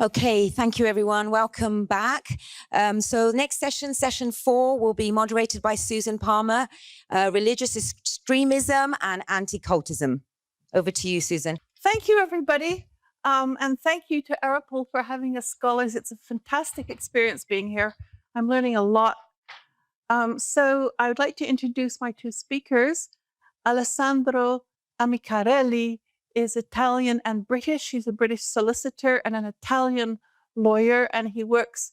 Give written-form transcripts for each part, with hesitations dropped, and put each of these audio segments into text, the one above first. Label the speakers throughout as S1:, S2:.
S1: Okay, thank you everyone. Welcome back. So next session, session 4, will be moderated by Susan Palmer, religious extremism and anti-cultism. Over to you, Susan.
S2: Thank you, everybody. And thank you to AROPL for having us scholars. It's a fantastic experience being here. I'm learning a lot. So I would like to introduce my two speakers. Alessandro Amicarelli is Italian and British. He's a British solicitor and an Italian lawyer, and he works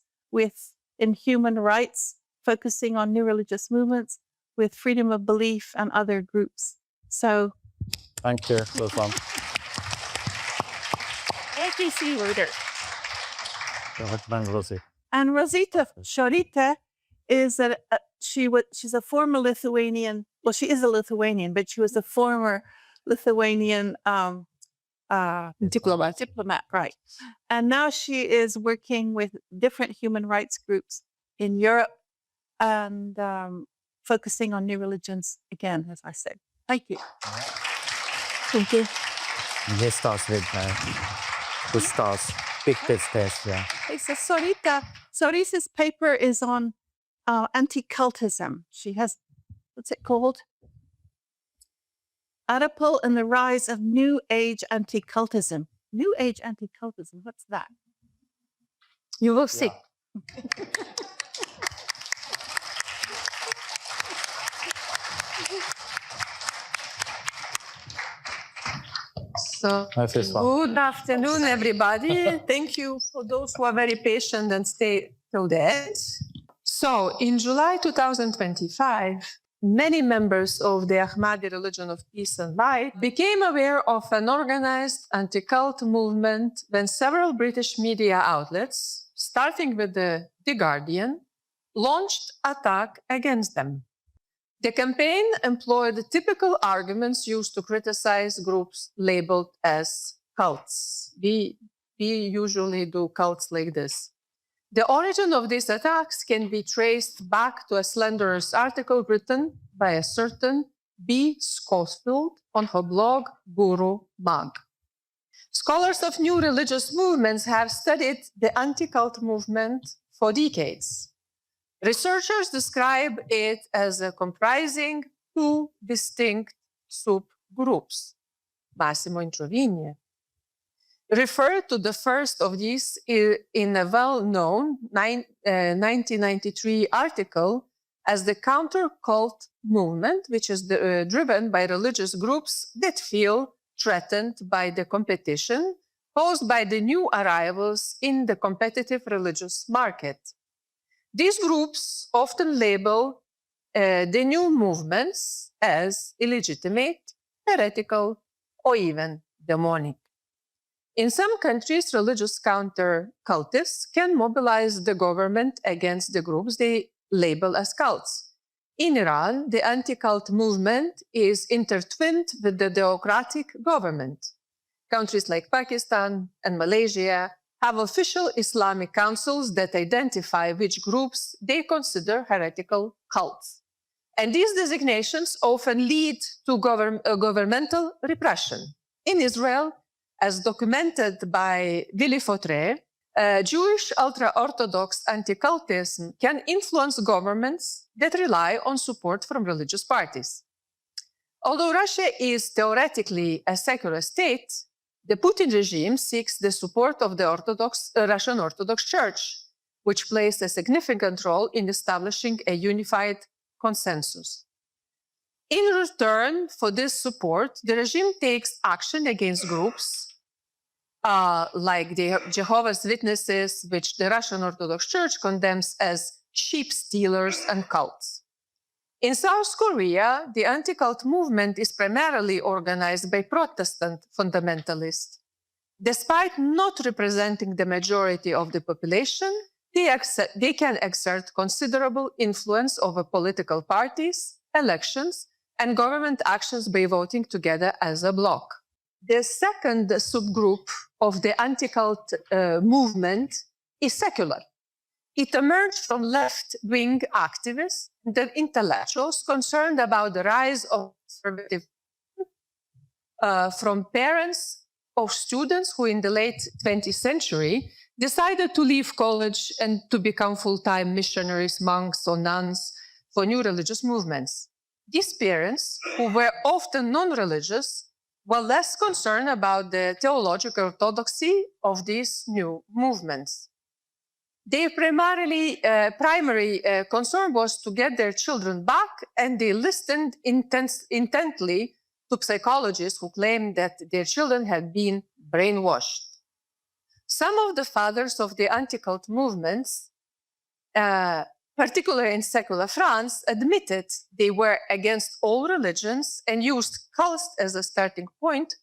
S2: in human rights, focusing on new religious movements with freedom of belief and other groups. So,
S3: thank you. Welcome.
S2: ATC reader.
S3: Rosie.
S2: And Rosita Šorytė is she's a former Lithuanian. Well, she is a Lithuanian, but she was a former Lithuanian diplomat, right? And now she is working with different human rights groups in Europe and focusing on new religions again, as I said. Thank you.
S1: Thank you.
S3: He starts with Gustav's big test, yeah.
S2: Okay, so Šorytė's paper is on anti-cultism. She has, what's it called? AROPL and the rise of New Age anti-cultism. New Age anti-cultism, what's that? You will see. Yeah.
S4: So, good afternoon, everybody. Thank you for those who are very patient and stay till the end. So, in July 2025, many members of the Ahmadi religion of peace and light became aware of an organized anti-cult movement when several British media outlets, starting with the Guardian, launched attack against them. The campaign employed the typical arguments used to criticize groups labeled as cults. We usually do cults like this. The origin of these attacks can be traced back to a slanderous article written by a certain B. Scofield on her blog, Guru Mag. Scholars of new religious movements have studied the anti-cult movement for decades. Researchers describe it as comprising two distinct subgroups. Massimo Introvigne referred to the first of these in a well-known 1993 article as the counter-cult movement, which is driven by religious groups that feel threatened by the competition posed by the new arrivals in the competitive religious market. These groups often label the new movements as illegitimate, heretical, or even demonic. In some countries, religious counter-cultists can mobilize the government against the groups they label as cults. In Iran, the anti-cult movement is intertwined with the theocratic government. Countries like Pakistan and Malaysia have official Islamic councils that identify which groups they consider heretical cults. And these designations often lead to governmental repression. In Israel, as documented by Willy Fautré, Jewish ultra-Orthodox anti-cultism can influence governments that rely on support from religious parties. Although Russia is theoretically a secular state, the Putin regime seeks the support of the Russian Orthodox Church, which plays a significant role in establishing a unified consensus. In return for this support, the regime takes action against groups like the Jehovah's Witnesses, which the Russian Orthodox Church condemns as sheep stealers and cults. In South Korea, the anti-cult movement is primarily organized by Protestant fundamentalists. Despite not representing the majority of the population, they can exert considerable influence over political parties, elections, and government actions by voting together as a bloc. The second subgroup of the anti-cult movement is secular. It emerged from left-wing activists and intellectuals concerned about the rise of conservative from parents of students who in the late 20th century decided to leave college and to become full-time missionaries, monks, or nuns for new religious movements. These parents, who were often non-religious, were less concerned about the theological orthodoxy of these new movements. Their primary concern was to get their children back, and they listened intently to psychologists who claimed that their children had been brainwashed. Some of the fathers of the anti-cult movements, particularly in secular France, admitted they were against all religions and used cults as a starting point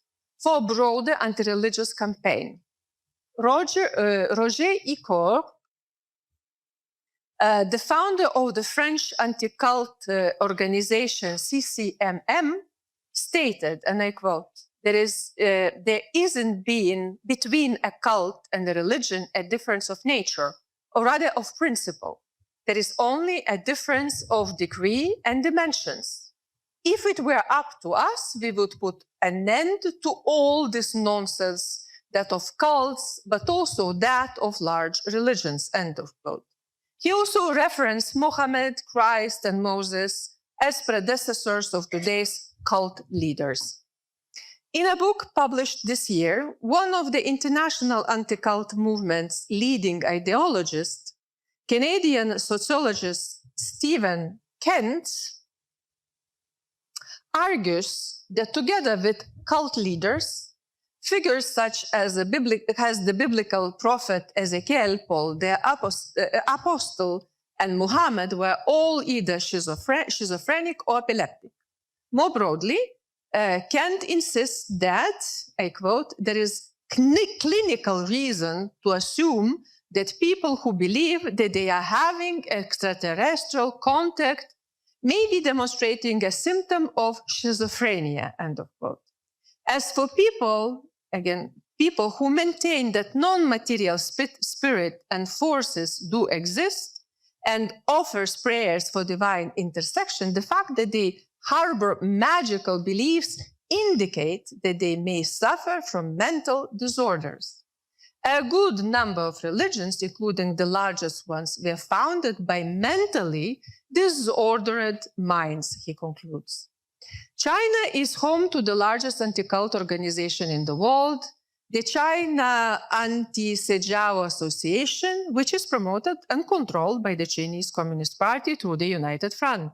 S4: for a broader anti-religious campaign. Roger Icor, the founder of the French anti-cult organization CCMM, stated, and I quote, there isn't been between a cult and a religion a difference of nature, or rather of principle. There is only a difference of degree and dimensions. If it were up to us, we would put an end to all this nonsense, that of cults, but also that of large religions, end of quote. He also referenced Mohammed, Christ, and Moses as predecessors of today's cult leaders. In a book published this year, one of the international anti-cult movement's leading ideologists, Canadian sociologist Stephen Kent, argues that together with cult leaders, figures such as the biblical prophet Ezekiel, Paul the apostle, and Muhammad were all either schizophrenic or epileptic. More broadly, Kent insists that, I quote, there is clinical reason to assume that people who believe that they are having extraterrestrial contact may be demonstrating a symptom of schizophrenia, end of quote. As for people, again, people who maintain that non-material spirit and forces do exist and offers prayers for divine intercession, the fact that they harbor magical beliefs indicate that they may suffer from mental disorders. A good number of religions, including the largest ones, were founded by mentally disordered minds, he concludes. China is home to the largest anti-cult organization in the world, the China Anti-Sejao Association, which is promoted and controlled by the Chinese Communist Party through the United Front.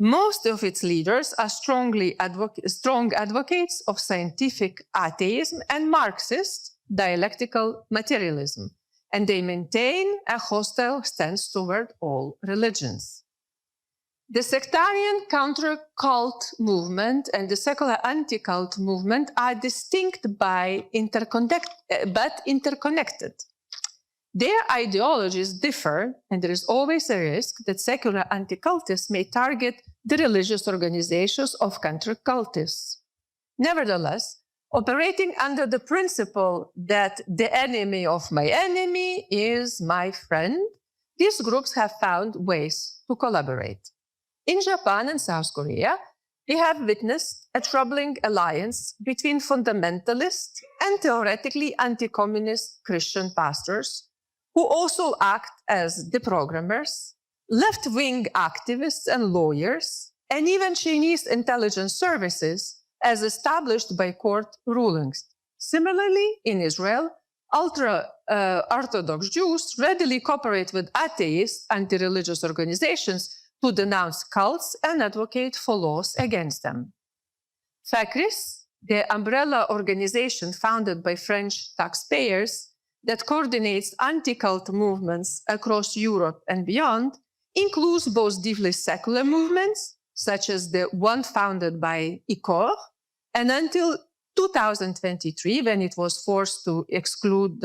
S4: Most of its leaders are strong advocates of scientific atheism and Marxist dialectical materialism, and they maintain a hostile stance toward all religions. The sectarian counter-cult movement and the secular anti-cult movement are distinct but interconnected. Their ideologies differ, and there is always a risk that secular anti-cultists may target the religious organizations of counter-cultists. Nevertheless, operating under the principle that the enemy of my enemy is my friend, these groups have found ways to collaborate. In Japan and South Korea, we have witnessed a troubling alliance between fundamentalist and theoretically anti-communist Christian pastors who also act as deprogrammers, left-wing activists and lawyers, and even Chinese intelligence services as established by court rulings. Similarly, in Israel, ultra-Orthodox Jews readily cooperate with atheist anti-religious organizations to denounce cults and advocate for laws against them. FACRIS, the umbrella organization founded by French taxpayers that coordinates anti-cult movements across Europe and beyond, includes both deeply secular movements, such as the one founded by Icor, and until 2023, when it was forced to exclude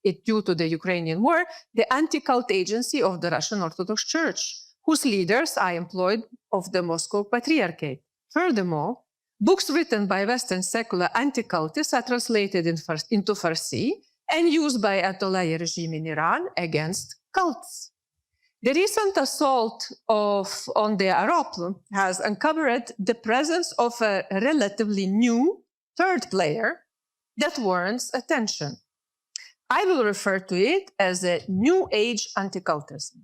S4: it due to the Ukrainian war, the anti-cult agency of the Russian Orthodox Church, whose leaders are employed of the Moscow Patriarchate. Furthermore, books written by Western secular anti-cultists are translated into Farsi and used by Ayatollah regime in Iran against cults. The recent assault on the AROPL has uncovered the presence of a relatively new third player that warrants attention. I will refer to it as a New Age anti-cultism.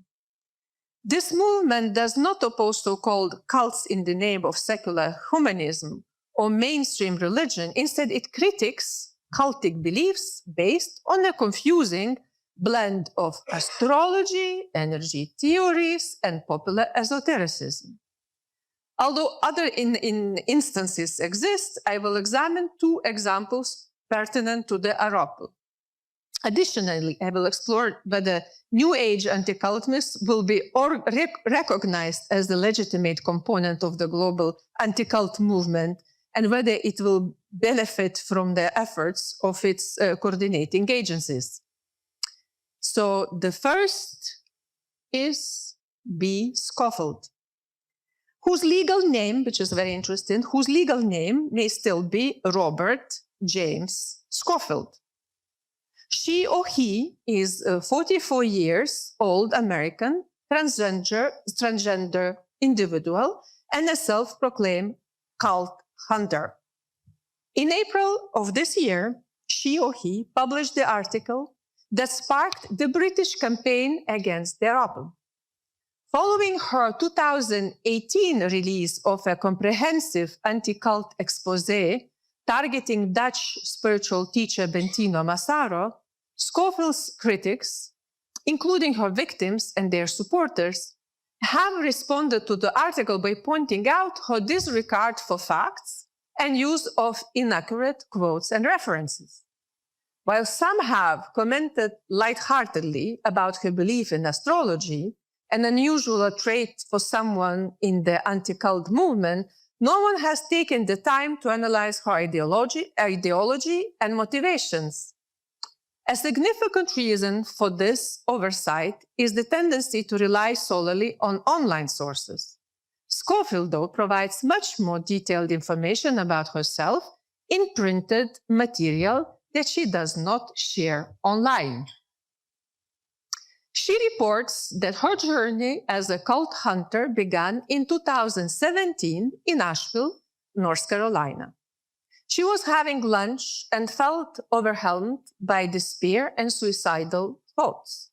S4: This movement does not oppose so-called cults in the name of secular humanism or mainstream religion. Instead, it critiques cultic beliefs based on a confusing blend of astrology, energy theories, and popular esotericism. Although other instances exist, I will examine two examples pertinent to the AROPL. Additionally, I will explore whether New Age anti-cultism will be recognized as the legitimate component of the global anti-cult movement and whether it will benefit from the efforts of its coordinating agencies. So the first is B. Scofield, whose legal name, which is very interesting, whose legal name may still be Robert James Scofield. She or he is a 44 years old American transgender individual and a self-proclaimed cult hunter. In April of this year, she or he published the article that sparked the British campaign against the AROPL. Following her 2018 release of a comprehensive anti-cult exposé targeting Dutch spiritual teacher Bentinho Massaro, Scofield's critics, including her victims and their supporters, have responded to the article by pointing out her disregard for facts and use of inaccurate quotes and references. While some have commented lightheartedly about her belief in astrology, an unusual trait for someone in the anti-cult movement, no one has taken the time to analyze her ideology and motivations. A significant reason for this oversight is the tendency to rely solely on online sources. Scofield, though, provides much more detailed information about herself in printed material that she does not share online. She reports that her journey as a cult hunter began in 2017 in Asheville, North Carolina. She was having lunch and felt overwhelmed by despair and suicidal thoughts.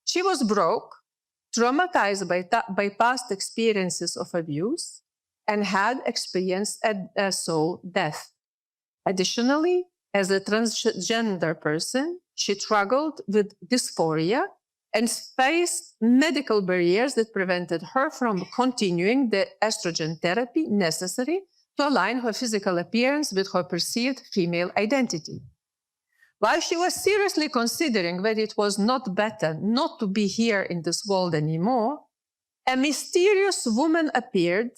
S4: She was broke, traumatized by past experiences of abuse, and had experienced a soul death. Additionally, as a transgender person, she struggled with dysphoria and faced medical barriers that prevented her from continuing the estrogen therapy necessary to align her physical appearance with her perceived female identity. While she was seriously considering whether it was not better not to be here in this world anymore, a mysterious woman appeared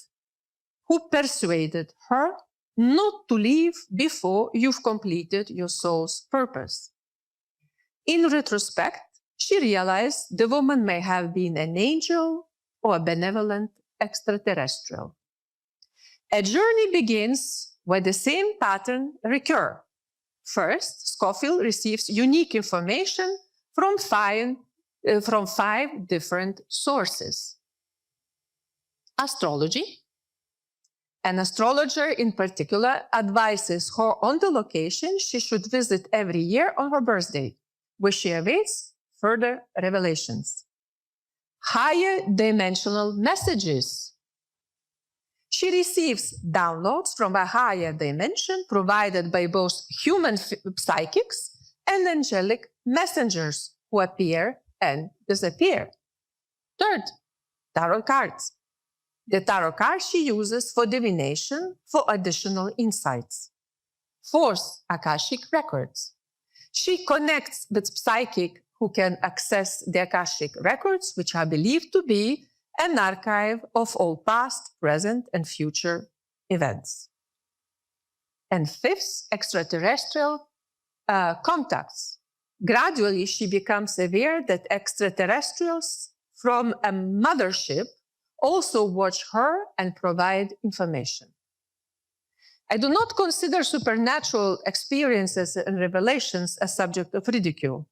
S4: who persuaded her not to leave before you've completed your soul's purpose. In retrospect, she realized the woman may have been an angel or a benevolent extraterrestrial. A journey begins where the same pattern recurs. First, Scofield receives unique information from five different sources. Astrology. An astrologer in particular advises her on the location she should visit every year on her birthday, where she awaits further revelations. Higher dimensional messages. She receives downloads from a higher dimension provided by both human psychics and angelic messengers who appear and disappear. Third, tarot cards. The tarot cards she uses for divination for additional insights. Fourth, Akashic records. She connects with psychic who can access the Akashic records, which are believed to be an archive of all past, present, and future events. And fifth, extraterrestrial contacts. Gradually, she becomes aware that extraterrestrials from a mothership also watch her and provide information. I do not consider supernatural experiences and revelations a subject of ridicule,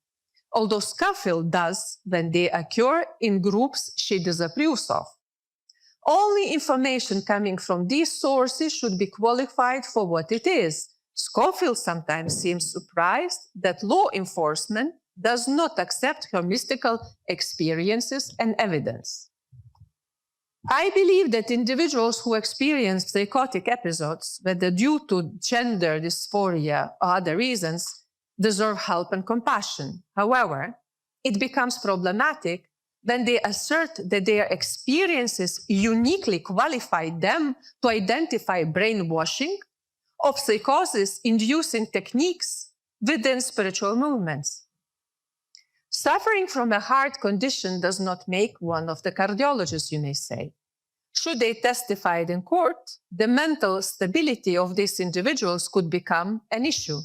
S4: although Scofield does when they occur in groups she disapproves of. Only information coming from these sources should be qualified for what it is, Scofield sometimes seems surprised that law enforcement does not accept her mystical experiences and evidence. I believe that individuals who experience psychotic episodes, whether due to gender dysphoria or other reasons, deserve help and compassion. However, it becomes problematic when they assert that their experiences uniquely qualify them to identify brainwashing of psychosis-inducing techniques within spiritual movements. Suffering from a heart condition does not make one of the cardiologists, you may say. Should they testify in court, the mental stability of these individuals could become an issue.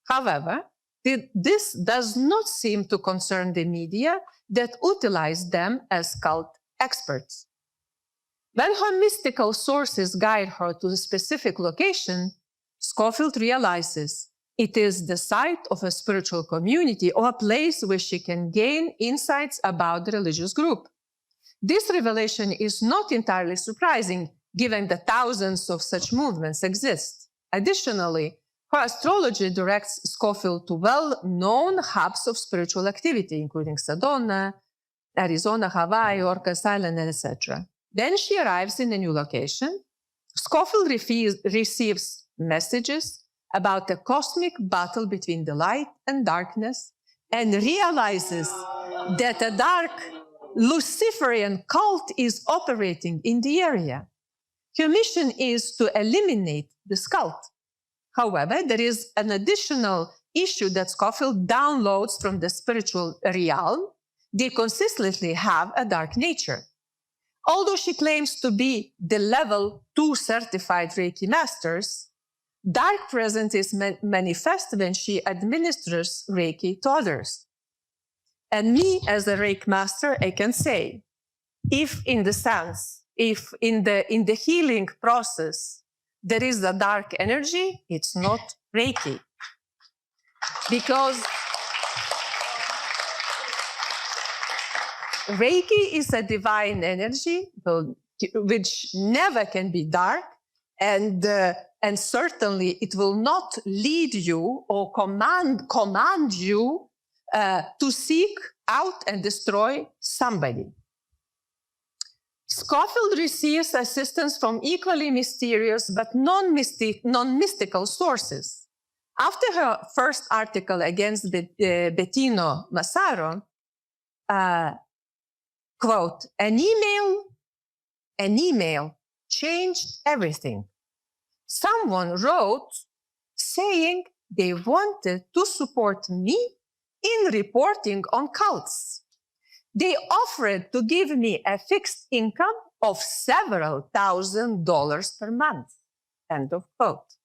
S4: However, this does not seem to concern the media that utilize them as cult experts. When her mystical sources guide her to a specific location, Scofield realizes it is the site of a spiritual community or a place where she can gain insights about the religious group. This revelation is not entirely surprising, given that thousands of such movements exist. Additionally, her astrology directs Scofield to well-known hubs of spiritual activity, including Sedona, Arizona, Hawaii, Orcas Island, etc. Then she arrives in a new location. Scofield receives messages about a cosmic battle between the light and darkness and realizes that a dark Luciferian cult is operating in the area. Her mission is to eliminate this cult. However, there is an additional issue that Scofield downloads from the spiritual realm. They consistently have a dark nature. Although she claims to be the level 2 certified Reiki masters, dark presence is manifest when she administers Reiki to others. And me, as a Reiki master, I can say, if in the healing process there is a dark energy, it's not Reiki. Because Reiki is a divine energy which never can be dark, and certainly it will not lead you or command you to seek out and destroy somebody. Scofield receives assistance from equally mysterious but non-mystical sources. After her first article against Bettino Massaro, quote, an email changed everything. Someone wrote saying they wanted to support me in reporting on cults. They offered to give me a fixed income of several $1,000s per month. End of quote.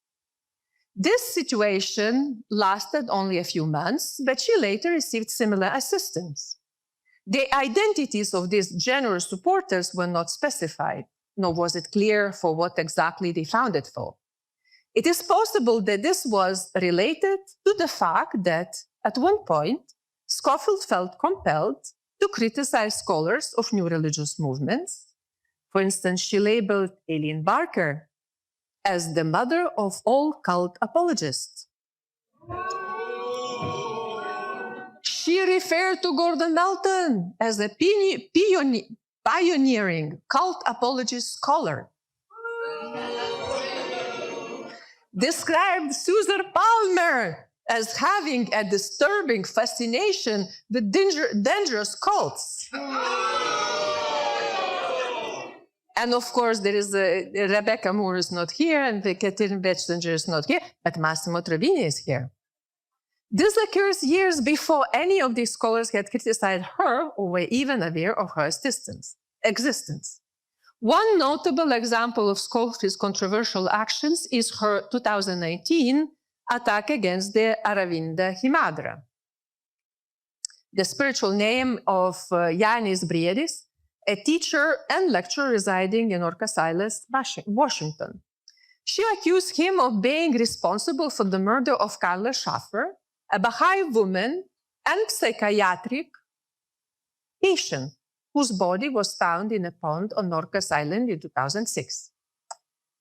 S4: This situation lasted only a few months, but she later received similar assistance. The identities of these generous supporters were not specified, nor was it clear for what exactly they found it for. It is possible that this was related to the fact that at one point, Scofield felt compelled to criticize scholars of new religious movements. For instance, she labeled Aileen Barker as the mother of all cult apologists. She referred to Gordon Melton as a pioneering cult apology scholar. Described Susan Palmer as having a disturbing fascination with dangerous cults. And of course, there is Rebecca Moore is not here, and Catherine Betzinger is not here, but Massimo Trevini is here. This occurs years before any of these scholars had criticized her or were even aware of her existence. One notable example of Scofield's controversial actions is her 2019 attack against the Aravinda Himadra. The spiritual name of Yanis Briedis, a teacher and lecturer residing in Orcas Island, Washington. She accused him of being responsible for the murder of Carla Schaffer, a Baha'i woman and psychiatric patient whose body was found in a pond on Orcas Island in 2006.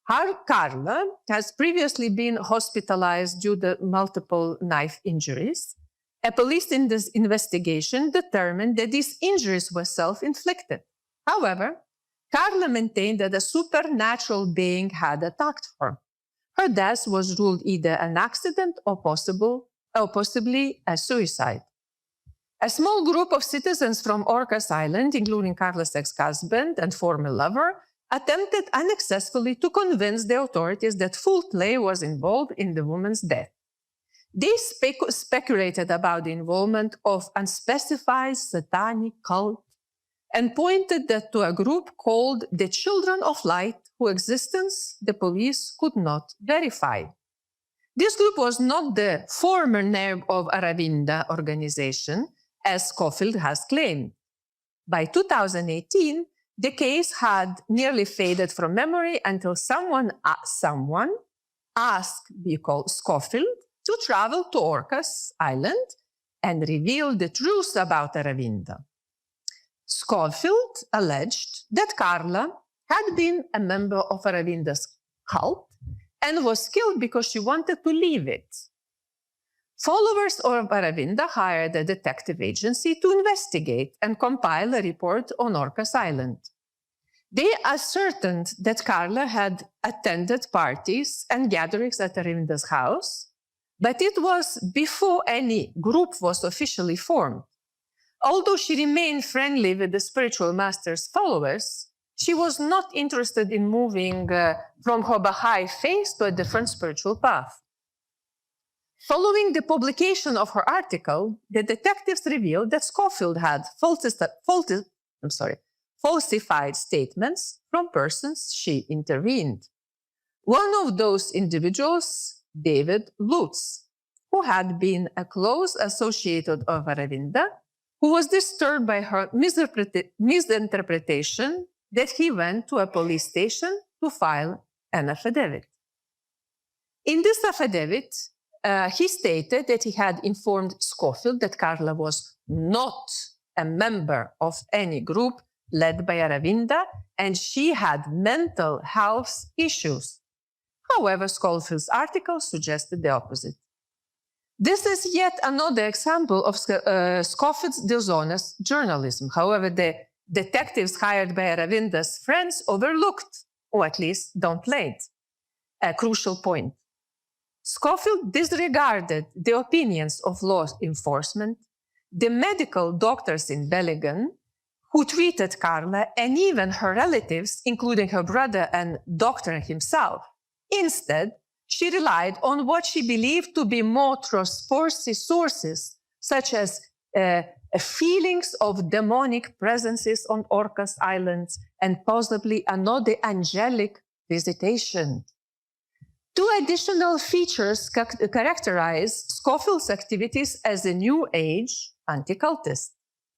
S4: Carla has previously been hospitalized due to multiple knife injuries. A police investigation determined that these injuries were self-inflicted. However, Carla maintained that a supernatural being had attacked her. Her death was ruled either an accident or possibly a suicide. A small group of citizens from Orcas Island, including Carla's ex-husband and former lover, attempted unsuccessfully to convince the authorities that foul play was involved in the woman's death. They speculated about the involvement of unspecified satanic cult and pointed that to a group called the Children of Light, whose existence the police could not verify. This group was not the former name of Aravinda organization, as Scofield has claimed. By 2018, the case had nearly faded from memory until someone asked Scofield to travel to Orcas Island and reveal the truth about Aravinda. Scofield alleged that Carla had been a member of Aravinda's cult and was killed because she wanted to leave it. Followers of Aravinda hired a detective agency to investigate and compile a report on Orcas Island. They ascertained that Carla had attended parties and gatherings at Aravinda's house, but it was before any group was officially formed. Although she remained friendly with the spiritual master's followers, she was not interested in moving from her Baha'i faith to a different spiritual path. Following the publication of her article, the detectives revealed that Scofield had falsified statements from persons she intervened. One of those individuals, David Lutz, who had been a close associate of Aravinda, who was disturbed by her misinterpretation that he went to a police station to file an affidavit. In this affidavit, he stated that he had informed Scofield that Carla was not a member of any group led by Aravinda, and she had mental health issues. However, Scofield's article suggested the opposite. This is yet another example of Scofield's dishonest journalism. However, the detectives hired by Aravinda's friends overlooked, or at least downplayed, a crucial point. Scofield disregarded the opinions of law enforcement, the medical doctors in Belgium who treated Carla, and even her relatives, including her brother and doctor himself. Instead, she relied on what she believed to be more trustworthy sources, such as feelings of demonic presences on Orcas Islands and possibly another angelic visitation. Two additional features characterize Scofield's activities as a New Age anti-cultist.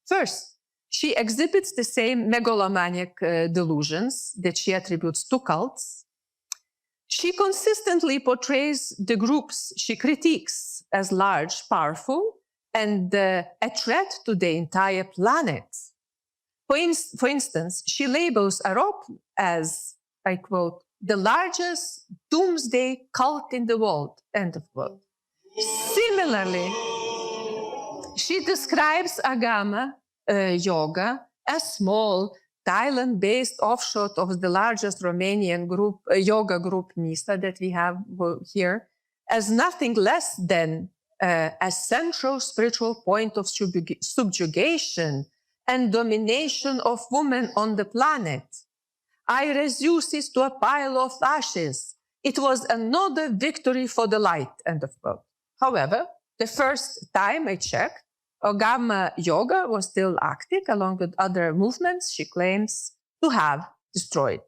S4: First, she exhibits the same megalomaniac delusions that she attributes to cults. She consistently portrays the groups she critiques as large, powerful, and a threat to the entire planet. For instance, she labels AROPL as, I quote, the largest doomsday cult in the world, end of quote. Similarly, she describes Agama Yoga, a small Thailand-based offshoot of the largest Romanian group, yoga group, Nisa, that we have here, as nothing less than a central spiritual point of subjugation and domination of women on the planet. I reduce it to a pile of ashes. It was another victory for the light, end of quote. However, the first time I checked, Agama Yoga was still active along with other movements she claims to have destroyed.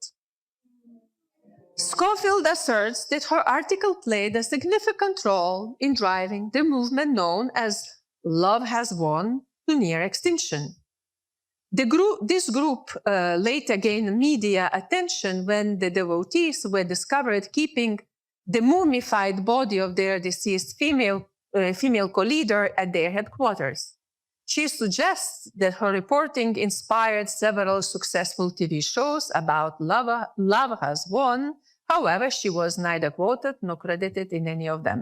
S4: Scofield asserts that her article played a significant role in driving the movement known as Love Has Won to near extinction. This group later gained media attention when the devotees were discovered keeping the mummified body of their deceased female co-leader at their headquarters. She suggests that her reporting inspired several successful TV shows about Love Has Won. However, she was neither quoted nor credited in any of them.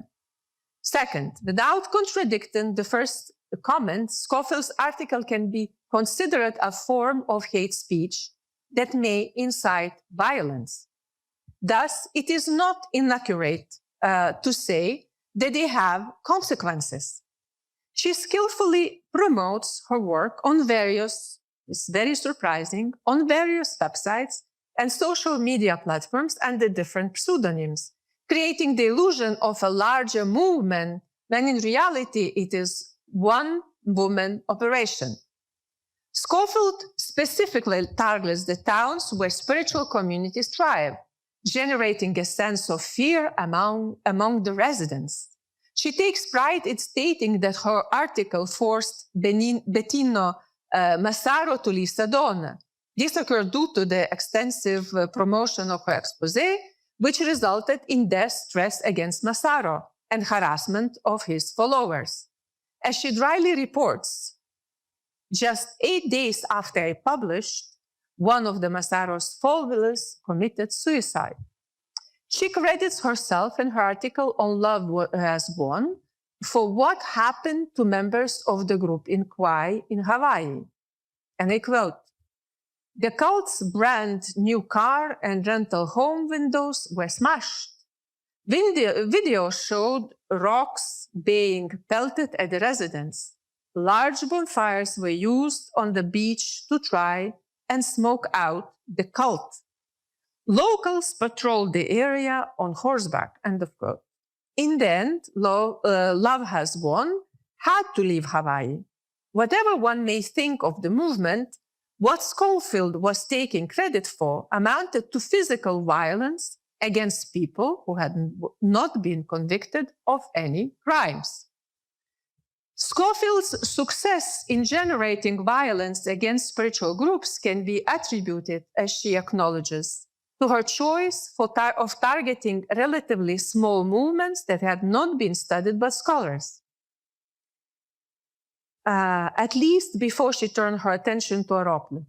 S4: Second, without contradicting the first comment, Scofield's article can be considered a form of hate speech that may incite violence. Thus, it is not inaccurate to say that they have consequences. She skillfully promotes her work on various, it's very surprising, on various websites and social media platforms under different pseudonyms, creating the illusion of a larger movement when in reality it is one woman operation. Scofield specifically targets the towns where spiritual communities thrive, generating a sense of fear among the residents. She takes pride in stating that her article forced Bettino Massaro to leave Sedona. This occurred due to the extensive promotion of her exposé, which resulted in death threats against Massaro and harassment of his followers. As she dryly reports, just 8 days after I published, one of the Massaro's followers committed suicide. She credits herself in her article on Love Has Won for what happened to members of the group in Kauai in Hawaii. And I quote, "The cult's brand new car and rental home windows were smashed. Video showed rocks being pelted at the residents. Large bonfires were used on the beach to try and smoke out the cult. Locals patrolled the area on horseback," end of quote. In the end, Love Has Won had to leave Hawaii. Whatever one may think of the movement, what Scofield was taking credit for amounted to physical violence against people who had not been convicted of any crimes. Scofield's success in generating violence against spiritual groups can be attributed, as she acknowledges, to her choice of targeting relatively small movements that had not been studied by scholars, at least before she turned her attention to AROPL.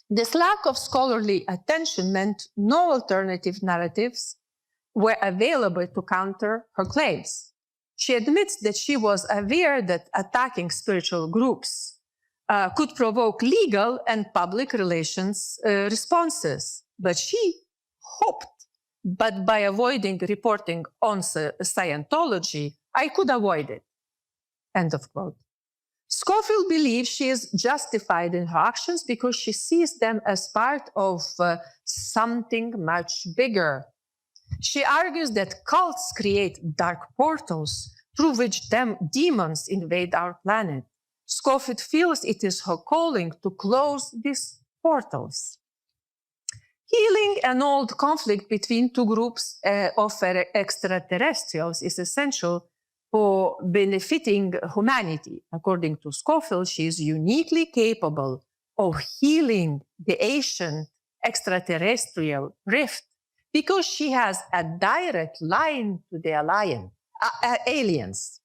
S4: This lack of scholarly attention meant no alternative narratives were available to counter her claims. She admits that she was aware that attacking spiritual groups could provoke legal and public relations responses, but she hoped, but by avoiding reporting on Scientology, I could avoid it, end of quote. Scofield believes she is justified in her actions because she sees them as part of something much bigger. She argues that cults create dark portals through which demons invade our planet. Scofield feels it is her calling to close these portals. Healing an old conflict between two groups of extraterrestrials is essential for benefiting humanity. According to Scofield, she is uniquely capable of healing the ancient extraterrestrial rift because she has a direct line to the aliens.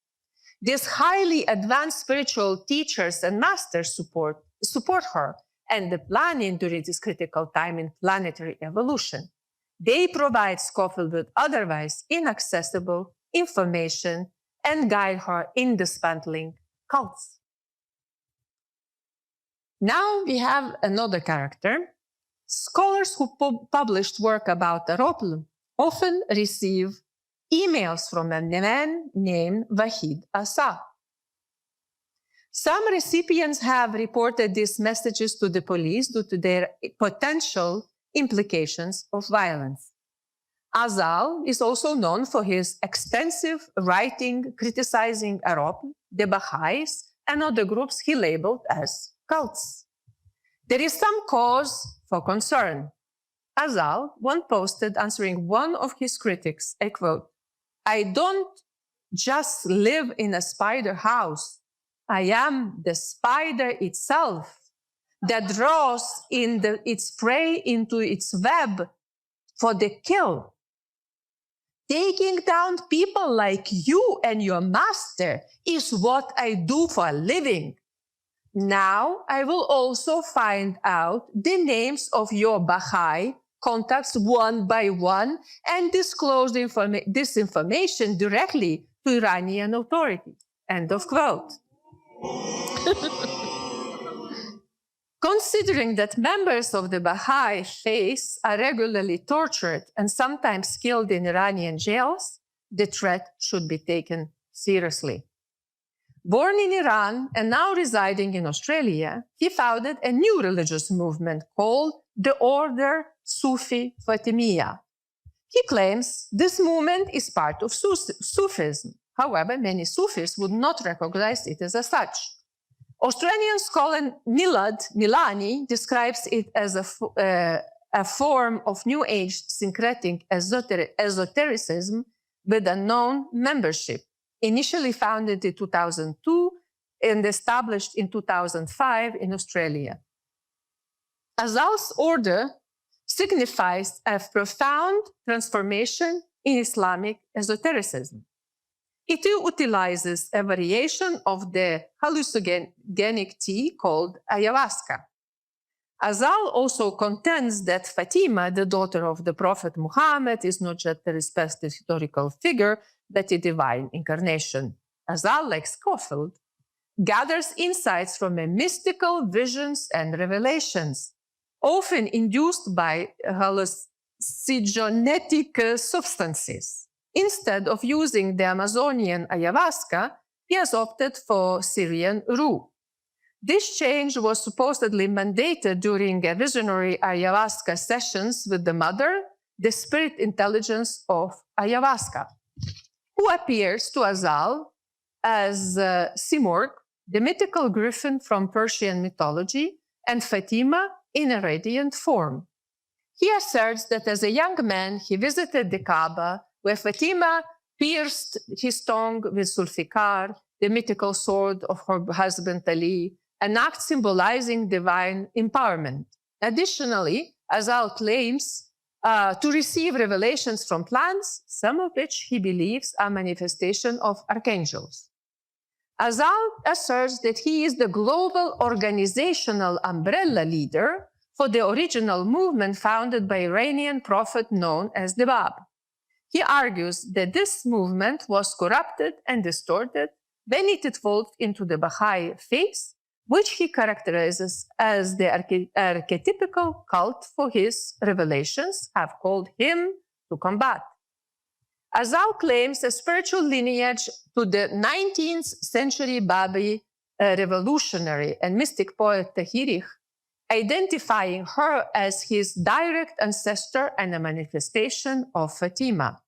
S4: These highly advanced spiritual teachers and masters support her and the planet during this critical time in planetary evolution. They provide Scofield with otherwise inaccessible information and guide her in dismantling cults. Now we have another character. Scholars who published work about AROPL often receive emails from a man named Wahid Azal. Some recipients have reported these messages to the police due to their potential implications of violence. Azal is also known for his extensive writing criticizing AROPL, the Baha'is, and other groups he labeled as cults. There is some cause for concern. Azal once posted answering one of his critics, I quote, "I don't just live in a spider house. I am the spider itself that draws its prey into its web for the kill. Taking down people like you and your master is what I do for a living. Now I will also find out the names of your Baha'i contacts one by one and disclosed this information directly to Iranian authorities. End of quote. Considering that members of the Baha'i faith are regularly tortured and sometimes killed in Iranian jails, the threat should be taken seriously. Born in Iran and now residing in Australia, he founded a new religious movement called the Order Sufi Fatimiyya. He claims this movement is part of Sufism. However, many Sufis would not recognize it as such. Australian scholar Milad Milani describes it as a form of New Age syncretic esotericism with a known membership, initially founded in 2002 and established in 2005 in Australia. Azal's order signifies a profound transformation in Islamic esotericism. It utilizes a variation of the hallucinogenic tea called ayahuasca. Azal also contends that Fatima, the daughter of the Prophet Muhammad, is not just a respected historical figure, but a divine incarnation. Azal, like Scofield, gathers insights from mystical visions and revelations, often induced by hallucinogenic substances. Instead of using the Amazonian ayahuasca, he has opted for Syrian rue. This change was supposedly mandated during a visionary ayahuasca sessions with the mother, the spirit intelligence of ayahuasca, who appears to Azal as Simurgh, the mythical griffin from Persian mythology, and Fatima in a radiant form. He asserts that as a young man, he visited the Kaaba, where Fatima pierced his tongue with Zulfikar, the mythical sword of her husband Ali, an act symbolizing divine empowerment. Additionally, Azal claims to receive revelations from plants, some of which he believes are manifestations of archangels. Azal asserts that he is the global organizational umbrella leader for the original movement founded by Iranian prophet known as the Bab. He argues that this movement was corrupted and distorted when it evolved into the Baha'i faith, which he characterizes as the archetypical cult for his revelations have called him to combat. Azal claims a spiritual lineage to the 19th century Babi revolutionary and mystic poet Tahirih, identifying her as his direct ancestor and a manifestation of Fatima.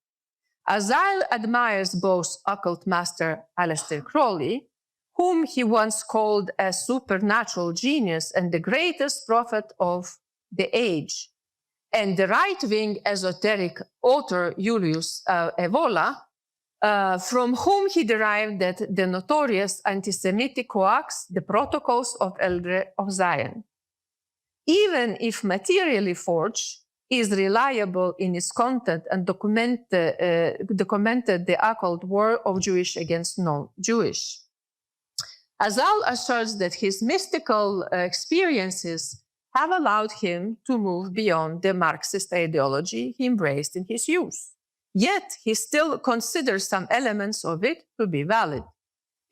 S4: Azal admires both occult master Aleister Crowley, whom he once called a supernatural genius and the greatest prophet of the age, and the right-wing esoteric author Julius Evola, from whom he derived that the notorious anti-Semitic hoax, the Protocols of Elder of Zion. Even if materially forged, is reliable in its content and documented the occult war of Jewish against non-Jewish. Azal asserts that his mystical experiences have allowed him to move beyond the Marxist ideology he embraced in his youth. Yet he still considers some elements of it to be valid.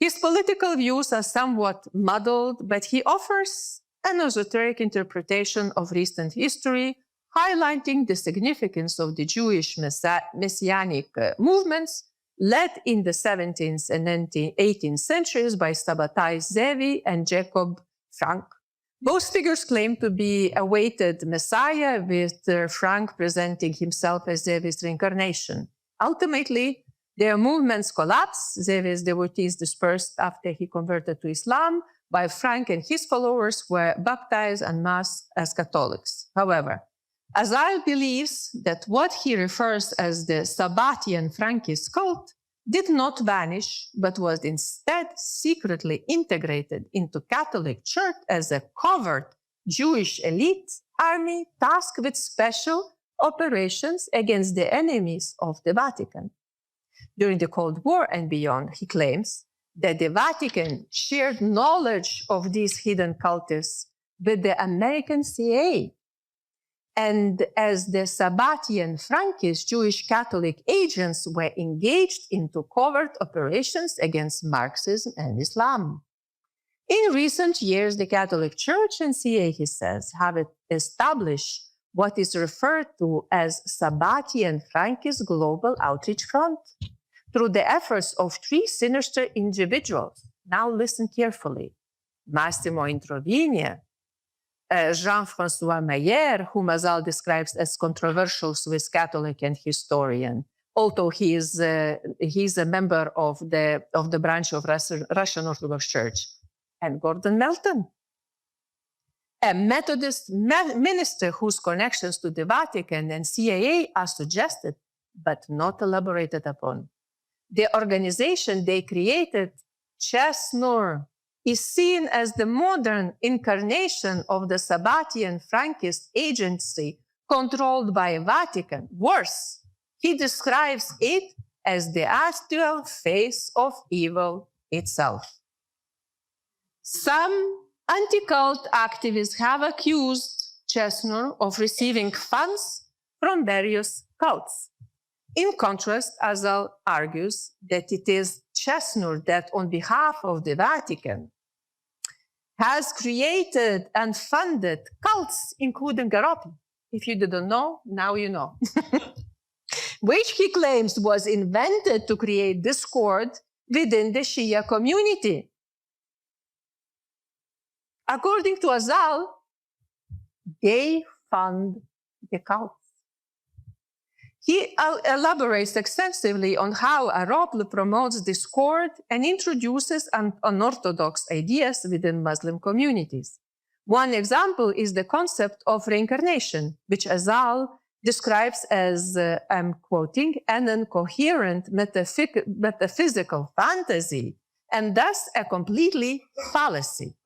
S4: His political views are somewhat muddled, but he offers an esoteric interpretation of recent history, highlighting the significance of the Jewish messianic movements led in the 17th and 18th centuries by Sabbatai Zevi and Jacob Frank. Both figures claim to be awaited Messiah, with Frank presenting himself as Zevi's reincarnation. Ultimately, their movements collapsed. Zevi's devotees dispersed after he converted to Islam, while Frank and his followers were baptized en masse as Catholics. However, Azal believes that what he refers as the Sabbatian Frankist cult did not vanish, but was instead secretly integrated into Catholic Church as a covert Jewish elite army tasked with special operations against the enemies of the Vatican. During the Cold War and beyond, he claims that the Vatican shared knowledge of these hidden cultists with the American CIA. And as the Sabbatian Frankist Jewish Catholic agents were engaged into covert operations against Marxism and Islam. In recent years, the Catholic Church and CA, he says, have established what is referred to as Sabbatian Frankist Global Outreach Front through the efforts of three sinister individuals. Now listen carefully. Massimo Introvigne, Jean-François Mayer, whom Azal describes as controversial Swiss Catholic and historian, although he's a member of the branch of Russian Orthodox Church, and Gordon Melton, a Methodist minister whose connections to the Vatican and CIA are suggested but not elaborated upon. The organization they created, Chesnur, is seen as the modern incarnation of the Sabbatian Frankist agency controlled by Vatican. Worse, he describes it as the actual face of evil itself. Some anti-cult activists have accused Chesnur of receiving funds from various cults. In contrast, Azal argues that it is Chesnur that, on behalf of the Vatican, has created and funded cults, including AROPL. If you didn't know, now you know. Which he claims was invented to create discord within the Shia community. According to Azal, they fund the cults. He elaborates extensively on how AROPL promotes discord and introduces unorthodox ideas within Muslim communities. One example is the concept of reincarnation, which Azal describes as, I'm quoting, an incoherent metaphysical fantasy, and thus a complete fallacy,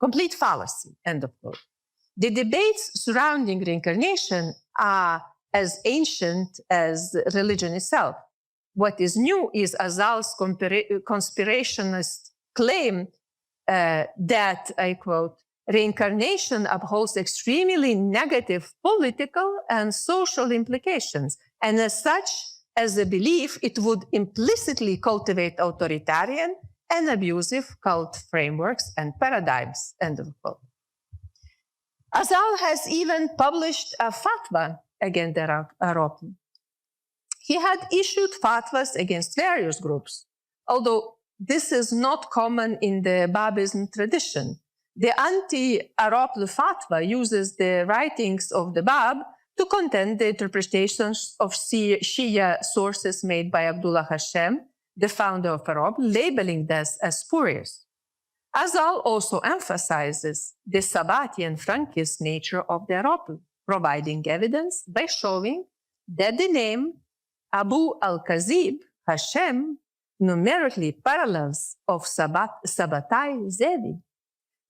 S4: end of quote. The debates surrounding reincarnation are as ancient as religion itself. What is new is Azal's conspirationist claim that, I quote, reincarnation upholds extremely negative political and social implications, and as such, as a belief, it would implicitly cultivate authoritarian and abusive cult frameworks and paradigms, end of quote. Azal has even published a fatwa against the AROPL. He had issued fatwas against various groups, although this is not common in the Babism tradition. The anti-AROPL fatwa uses the writings of the Bab to contend the interpretations of Shia sources made by Abdullah Hashem, the founder of AROPL, labeling this as spurious. Azal also emphasizes the Sabbatian Frankist nature of the AROPL, providing evidence by showing that the name Abu al-Kazib, Hashem, numerically parallels of Sabbatai Zevi.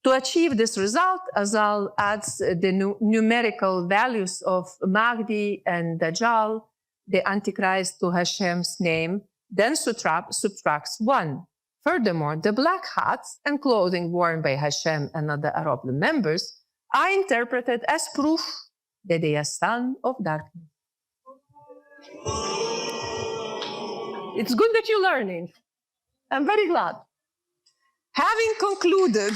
S4: To achieve this result, Azal adds the numerical values of Mahdi and Dajjal, the Antichrist, to Hashem's name, then subtracts 1. Furthermore, the black hats and clothing worn by Hashem and other AROPL members are interpreted as proof that they are son of darkness. It's good that you're learning. I'm very glad. Having concluded,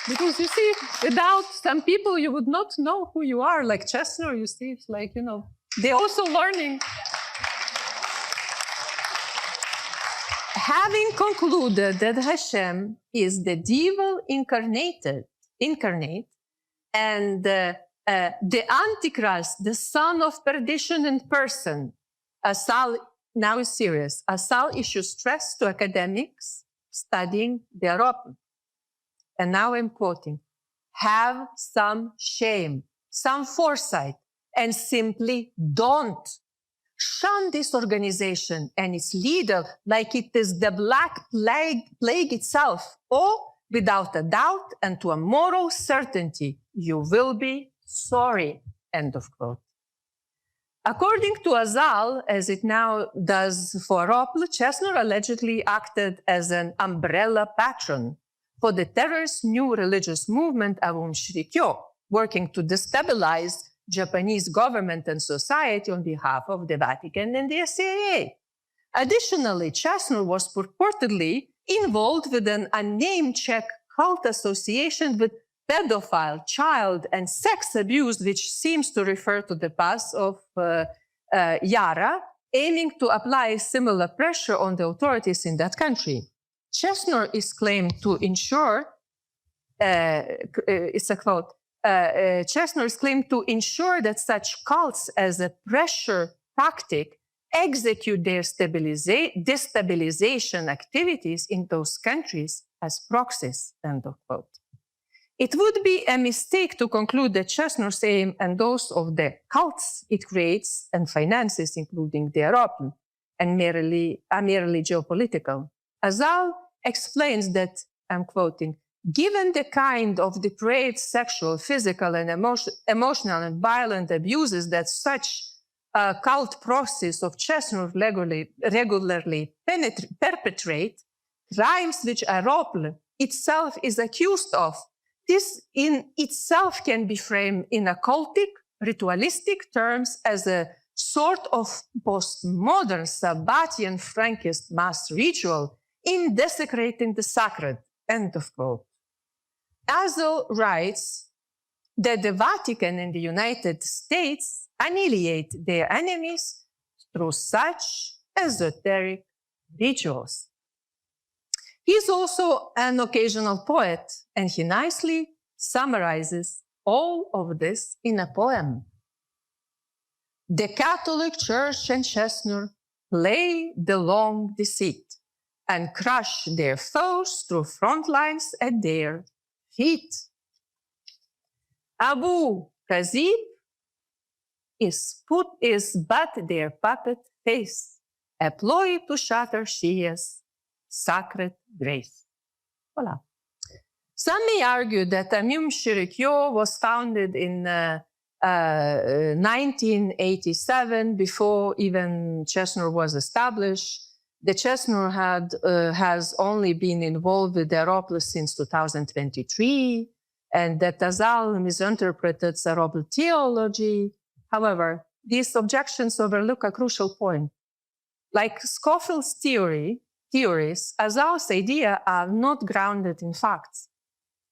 S4: because you see, without some people, you would not know who you are. Like Chesnur, you see, it's like, you know, they're also learning. Having concluded that Hashem is the devil incarnate, and the Antichrist, the son of perdition in person, Azal now is serious. Azal issues stress to academics studying the AROPL. And now I'm quoting, have some shame, some foresight, and simply don't. Shun this organization and its leader like it is the Black Plague itself, or without a doubt and to a moral certainty, you will be sorry, end of quote. According to Azal, as it now does for AROPL, Chesnur allegedly acted as an umbrella patron for the terrorist new religious movement Aum Shinrikyo, working to destabilize Japanese government and society on behalf of the Vatican and the CIA. Additionally, Chesnur was purportedly involved with an unnamed Czech cult association with pedophile, child, and sex abuse, which seems to refer to the past of Yara, aiming to apply similar pressure on the authorities in that country. Chesnur is claimed to ensure, it's a quote, Chesnur is claimed to ensure that such cults as a pressure tactic execute their destabilization activities in those countries as proxies, end of quote. It would be a mistake to conclude that Chesnur's aim and those of the cults it creates and finances, including the AROPL, are merely geopolitical. Azal explains that, I'm quoting, given the kind of depraved sexual, physical, and emotional and violent abuses that such cult process of Chesnur regularly perpetrate, crimes which AROPL itself is accused of, this in itself can be framed in occultic, ritualistic terms as a sort of postmodern Sabbatian Frankist mass ritual in desecrating the sacred, end of quote. Azal writes that the Vatican and the United States annihilate their enemies through such esoteric rituals. He's also an occasional poet, and he nicely summarizes all of this in a poem. The Catholic Church and Chesnur play the long deceit and crush their foes through front lines at their feet. Abu Kazib is but their puppet face, a ploy to shatter Shia's sacred grace. Voila. Some may argue that Aum Shinrikyo was founded in 1987, before even Chesnur was established. The Chesnur has only been involved with the AROPL since 2023, and that Azal misinterpreted AROPL theology. However, these objections overlook a crucial point. Like Scofield's theories, Azal's ideas are not grounded in facts.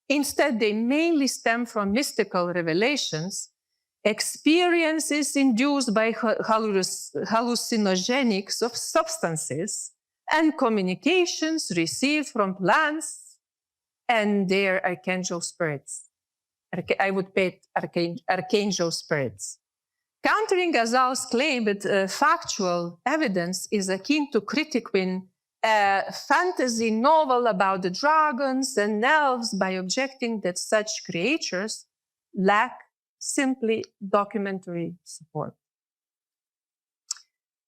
S4: Instead, they mainly stem from mystical revelations, experiences induced by hallucinogenic substances, and communications received from plants and their archangel spirits. I would pay archangel spirits. Countering Azal's claim with factual evidence is akin to critiquing a fantasy novel about the dragons and elves by objecting that such creatures lack simply documentary support.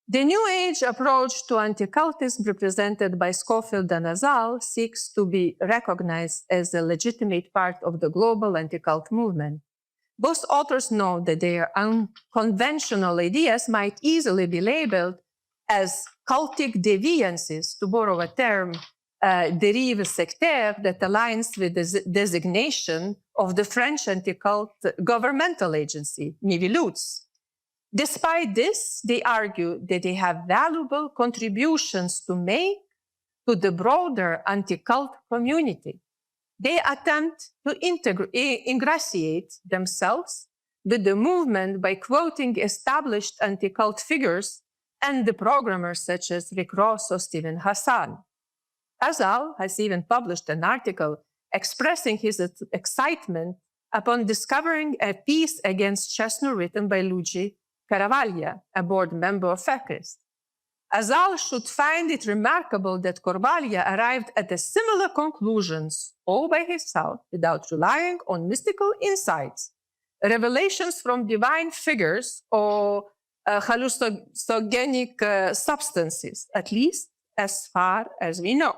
S4: The New Age approach to anti-cultism represented by Scofield and Azal seeks to be recognized as a legitimate part of the global anti-cult movement. Both authors know that their unconventional ideas might easily be labeled as cultic deviances, to borrow a term, dérive sectaire, that aligns with the designation of the French anti-cult governmental agency, Miviludes. Despite this, they argue that they have valuable contributions to make to the broader anti-cult community. They attempt to ingratiate themselves with the movement by quoting established anti-cult figures and the programmers such as Rick Ross or Stephen Hassan. Azal has even published an article expressing his excitement upon discovering a piece against Chesnur written by Luigi Caravaglia, a board member of FECRIST. Azal should find it remarkable that Caravaglia arrived at a similar conclusions all by himself without relying on mystical insights, revelations from divine figures, or hallucinogenic substances, at least as far as we know.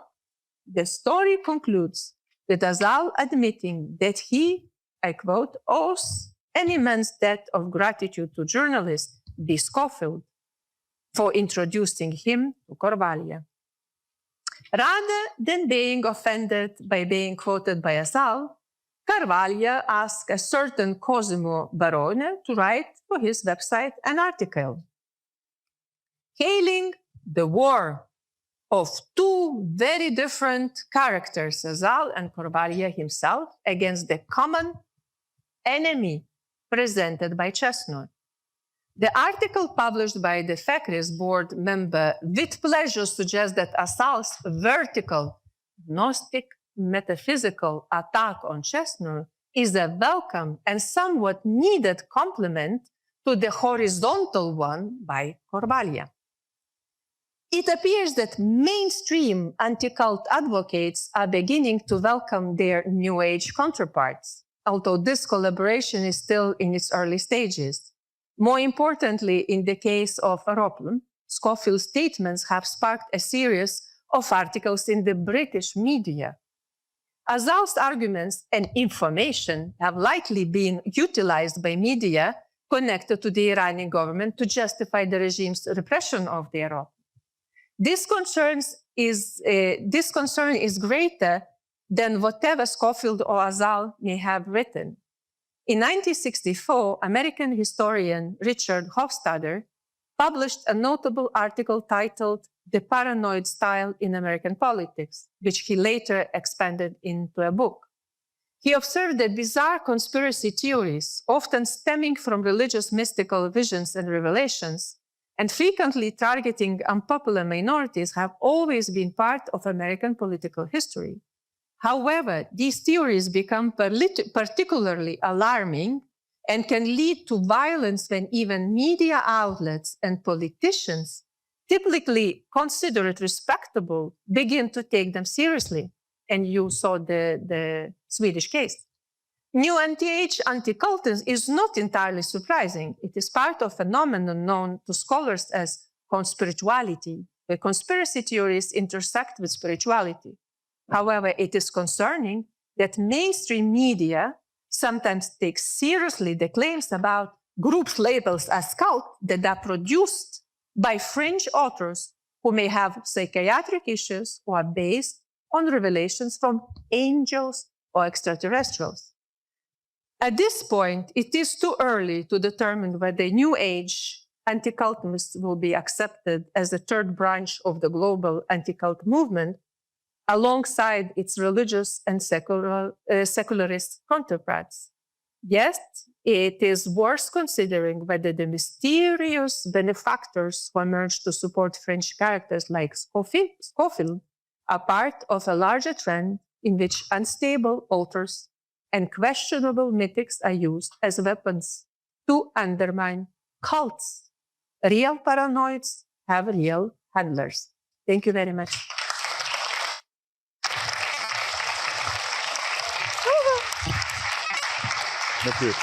S4: The story concludes with Azal admitting that he, I quote, owes an immense debt of gratitude to journalist B. Scofield for introducing him to Caravaglia. Rather than being offended by being quoted by Azal, Carvalho asked a certain Cosimo Barone to write for his website an article. Hailing the war of two very different characters, Azal and Carvalho himself, against the common enemy presented by Chestnut. The article published by the FACRIS board member with pleasure suggests that Azal's vertical, Gnostic, metaphysical attack on Chestnut is a welcome and somewhat needed complement to the horizontal one by Carvalho. It appears that mainstream anti-cult advocates are beginning to welcome their New Age counterparts, although this collaboration is still in its early stages. More importantly, in the case of AROPL, Scofield's statements have sparked a series of articles in the British media. Azal's arguments and information have likely been utilized by media connected to the Iranian government to justify the regime's repression of the AROPL. This concern is greater than whatever Scofield or Azal may have written. In 1964, American historian Richard Hofstadter published a notable article titled "The Paranoid Style in American Politics," which he later expanded into a book. He observed that bizarre conspiracy theories, often stemming from religious mystical visions and revelations, and frequently targeting unpopular minorities, have always been part of American political history. However, these theories become particularly alarming and can lead to violence when even media outlets and politicians, typically considered respectable, begin to take them seriously. And you saw the Swedish case. New anti-age anti-cultism is not entirely surprising. It is part of a phenomenon known to scholars as conspirituality, where conspiracy theories intersect with spirituality. However, it is concerning that mainstream media sometimes takes seriously the claims about groups labeled as cult that are produced by fringe authors who may have psychiatric issues or are based on revelations from angels or extraterrestrials. At this point, it is too early to determine whether New Age anti-cultism will be accepted as a third branch of the global anti-cult movement, alongside its religious and secularist counterparts. Yet, it is worth considering whether the mysterious benefactors who emerged to support French characters like Scofield are part of a larger trend in which unstable authors and questionable mythics are used as weapons to undermine cults. Real paranoids have real handlers. Thank you very much.
S5: Natuurlijk.